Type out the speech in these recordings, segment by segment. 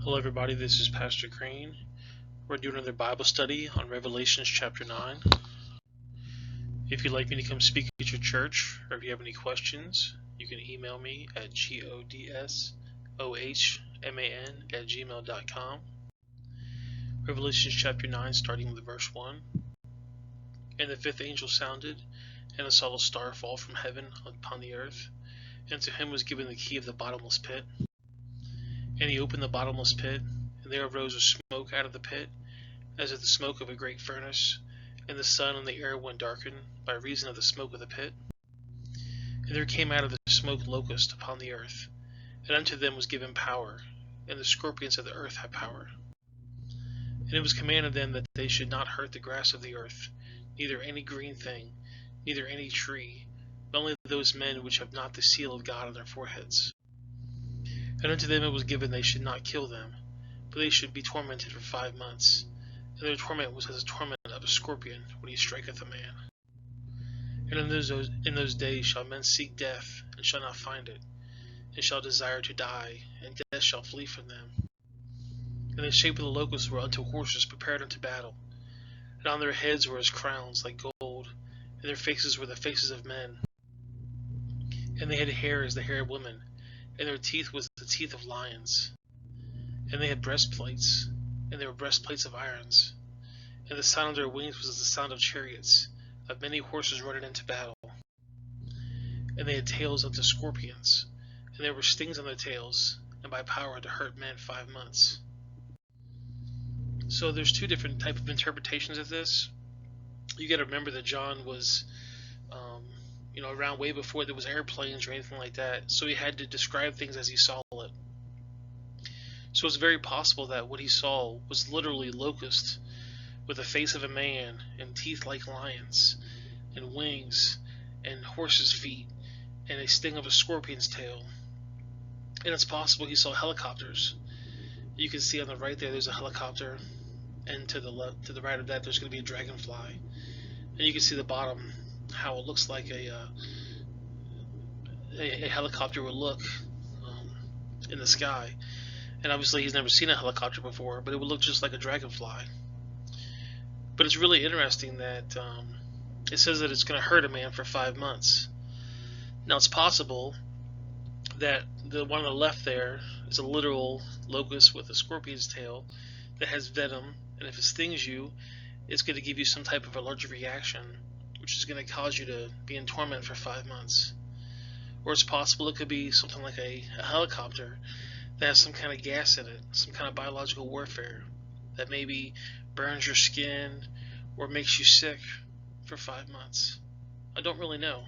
Hello everybody, this is Pastor Crane. We're doing another Bible study on Revelations chapter 9. If you'd like me to come speak at your church, or if you have any questions, you can email me at godsohman@gmail.com. Revelations chapter 9, starting with verse 1. And the fifth angel sounded, and I saw a star fall from heaven upon the earth, and to him was given the key of the bottomless pit. And he opened the bottomless pit, and there arose a smoke out of the pit, as of the smoke of a great furnace, and the sun and the air went darkened by reason of the smoke of the pit. And there came out of the smoke locusts upon the earth, and unto them was given power, and the scorpions of the earth have power. And it was commanded them that they should not hurt the grass of the earth, neither any green thing, neither any tree, but only those men which have not the seal of God on their foreheads. And unto them it was given they should not kill them, but they should be tormented for 5 months. And their torment was as the torment of a scorpion when he striketh a man. And in those days shall men seek death, and shall not find it, and shall desire to die, and death shall flee from them. And the shape of the locusts were unto horses prepared unto battle, and on their heads were as crowns like gold, and their faces were the faces of men. And they had hair as the hair of women, and their teeth was the teeth of lions. And they had breastplates, and they were breastplates of irons. And the sound of their wings was as the sound of chariots, of many horses running into battle. And they had tails unto scorpions, and there were stings on their tails, and by power to hurt men 5 months. So there's two different type of interpretations of this. You got to remember that John was around way before there was airplanes or anything like that, so he had to describe things as he saw it. So it's very possible that what he saw was literally locusts with the face of a man and teeth like lions and wings and horses' feet and a sting of a scorpion's tail. And it's possible he saw helicopters. You can see on the right there's a helicopter, and to the left, to the right of that, there's going to be a dragonfly. And you can see the bottom, how it looks like a helicopter would look in the sky. And obviously he's never seen a helicopter before, but it would look just like a dragonfly. But it's really interesting that it says that it's going to hurt a man for 5 months. Now it's possible that the one on the left there is a literal locust with a scorpion's tail that has venom, and if it stings you, it's going to give you some type of allergic reaction, which is going to cause you to be in torment for 5 months. Or it's possible it could be something like a helicopter that has some kind of gas in it, some kind of biological warfare that maybe burns your skin or makes you sick for 5 months. I don't really know.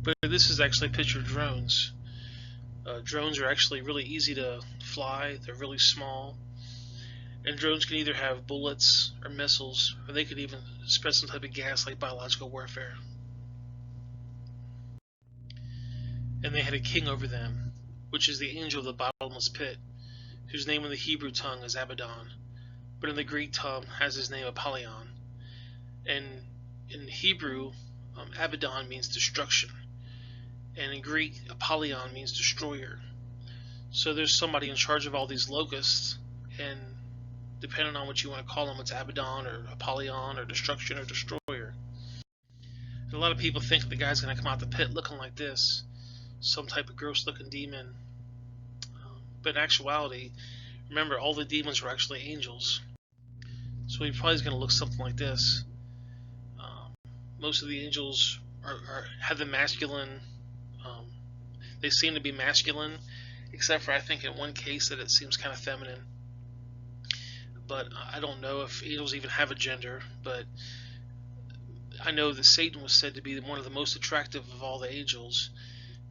But this is actually a picture of drones. Drones are actually really easy to fly. They're really small. And drones can either have bullets or missiles, or they could even spread some type of gas like biological warfare. And they had a king over them, which is the angel of the bottomless pit, whose name in the Hebrew tongue is Abaddon, but in the Greek tongue has his name Apollyon. And in Hebrew, Abaddon means destruction, and in Greek, Apollyon means destroyer. So there's somebody in charge of all these locusts, and depending on what you want to call them, it's Abaddon or Apollyon or destruction or destroyer. And a lot of people think the guy's going to come out the pit looking like this, some type of gross looking demon. But in actuality, remember, all the demons were actually angels. So he probably is going to look something like this. Most of the angels have the masculine. They seem to be masculine, except for I think in one case that it seems kind of feminine. But I don't know if angels even have a gender. But I know that Satan was said to be one of the most attractive of all the angels.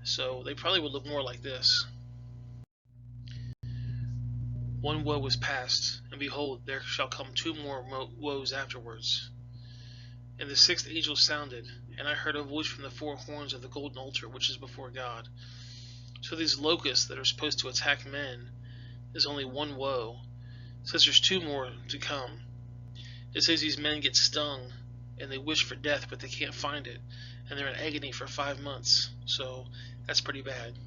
So they probably would look more like this. One woe was past, and behold, there shall come 2 more woes afterwards. And the sixth angel sounded, and I heard a voice from the 4 horns of the golden altar which is before God. So these locusts that are supposed to attack men is only one woe. It says there's 2 more to come. It says these men get stung, and they wish for death, but they can't find it, and they're in agony for 5 months. So that's pretty bad.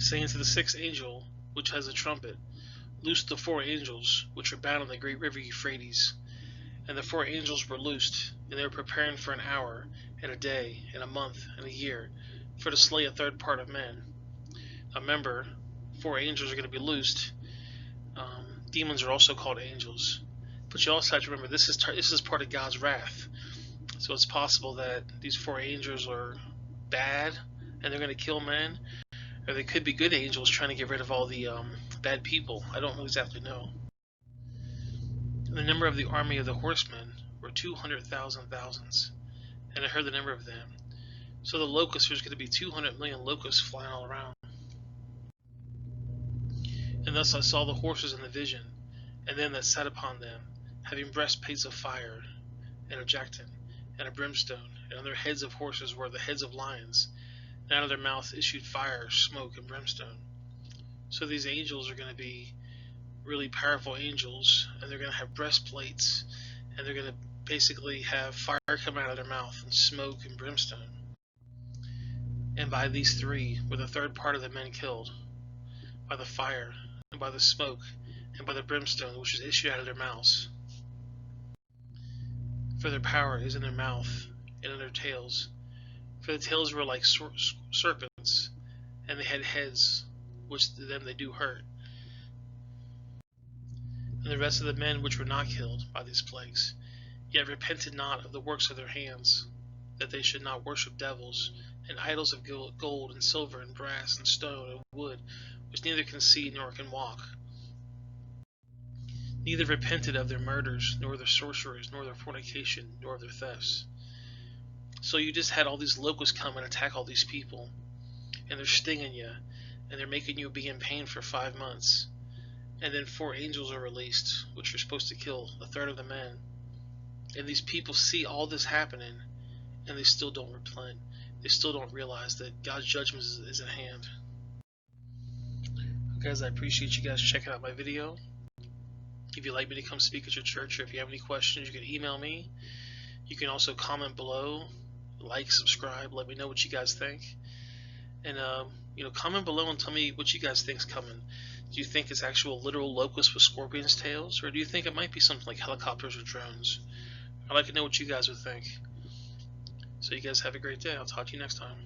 saying to the sixth angel, which has a trumpet, loose the 4 angels which are bound in the great river Euphrates. And the 4 angels were loosed, and they were preparing for an hour, and a day, and a month, and a year, for to slay a third part of men. Now remember, 4 angels are going to be loosed. Demons are also called angels. But you also have to remember, this is part of God's wrath. So it's possible that these 4 angels are bad, and they're going to kill men, or they could be good angels trying to get rid of all the bad people. I don't exactly know. And the number of the army of the horsemen were 200,000 thousands, and I heard the number of them. So the locusts, there's going to be 200 million locusts flying all around. And thus I saw the horses in the vision, and them that sat upon them, having breastplates of fire, and of jacinth, and of brimstone, and on their heads of horses were the heads of lions, and out of their mouth issued fire, smoke, and brimstone. So these angels are going to be really powerful angels, and they're going to have breastplates, and they're going to basically have fire come out of their mouth, and smoke, and brimstone. And by these 3 were the third part of the men killed, by the fire, and by the smoke, and by the brimstone which is issued out of their mouths. For their power is in their mouth, and in their tails. For the tails were like serpents, and they had heads, which to them they do hurt. And the rest of the men which were not killed by these plagues, yet repented not of the works of their hands, that they should not worship devils, and idols of gold, and silver, and brass, and stone, and wood, which neither can see nor can walk. Neither repented of their murders, nor their sorceries, nor their fornication, nor of their thefts. So you just had all these locusts come and attack all these people, and they're stinging you, and they're making you be in pain for 5 months. And then 4 angels are released, which are supposed to kill a third of the men. And these people see all this happening, and they still don't repent. They still don't realize that God's judgment is at hand. Guys, I appreciate you guys checking out my video. If you'd like me to come speak at your church, or if you have any questions, you can email me. You can also comment below, like, subscribe, let me know what you guys think. And comment below and tell me what you guys think is coming. Do you think it's actual literal locusts with scorpions' tails, or do you think it might be something like helicopters or drones? I'd like to know what you guys would think. So you guys have a great day. I'll talk to you next time.